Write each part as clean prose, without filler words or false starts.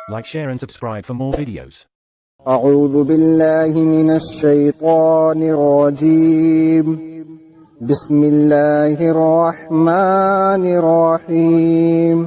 Like, share and subscribe for more videos. اعوذ باللہ من الشیطان الرجیم بسم اللہ الرحمن الرحیم.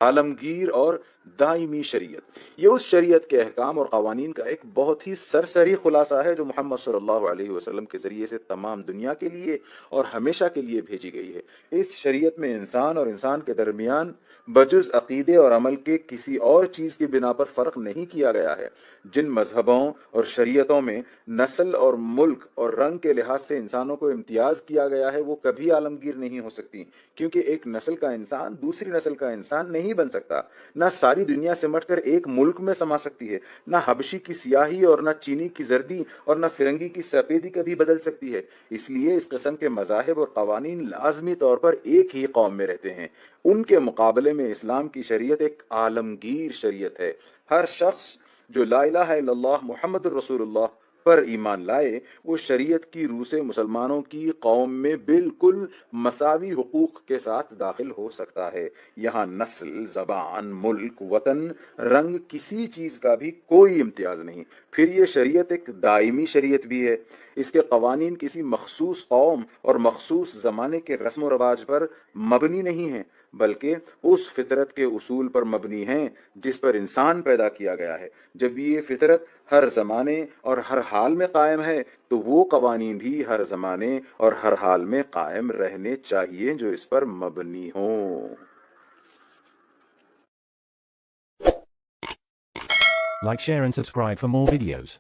عالمگیر اور دائمی شریعت، یہ اس شریعت کے احکام اور قوانین کا ایک بہت ہی سرسری خلاصہ ہے جو محمد صلی اللہ علیہ وسلم کے ذریعے سے تمام دنیا کے لیے اور ہمیشہ کے لیے بھیجی گئی ہے. اس شریعت میں انسان اور انسان کے درمیان بجز عقیدے اور عمل کے کسی اور چیز کی بنا پر فرق نہیں کیا گیا ہے. جن مذہبوں اور شریعتوں میں نسل اور ملک اور رنگ کے لحاظ سے انسانوں کو امتیاز کیا گیا ہے وہ کبھی عالمگیر نہیں ہو سکتی، کیونکہ ایک نسل کا انسان دوسری نسل کا انسان نہیں بن سکتا. نہ ساری دنیا سمٹ کر ایک ملک میں سما سکتی ہے، نہ حبشی کی سیاہی اور نہ چینی کی زردی اور نہ فرنگی کی سفیدی کبھی بدل سکتی ہے. اس لیے اس قسم کے مذاہب اور قوانین لازمی طور پر ایک ہی قوم میں رہتے ہیں. ان کے مقابلے میں اسلام کی شریعت ایک عالمگیر شریعت ہے. ہر شخص جو لا الہ الا اللہ محمد الرسول اللہ پر ایمان لائے وہ شریعت کی روح سے مسلمانوں کی قوم میں بالکل مساوی حقوق کے ساتھ داخل ہو سکتا ہے. یہاں نسل، زبان، ملک، وطن، رنگ، کسی چیز کا بھی کوئی امتیاز نہیں. پھر یہ شریعت ایک دائمی شریعت بھی ہے. اس کے قوانین کسی مخصوص قوم اور مخصوص زمانے کے رسم و رواج پر مبنی نہیں ہیں، بلکہ اس فطرت کے اصول پر مبنی ہیں جس پر انسان پیدا کیا گیا ہے. جب یہ فطرت ہر زمانے اور ہر حال میں قائم ہے تو وہ قوانین بھی ہر زمانے اور ہر حال میں قائم رہنے چاہیے جو اس پر مبنی ہوں. Like, share and subscribe for more videos.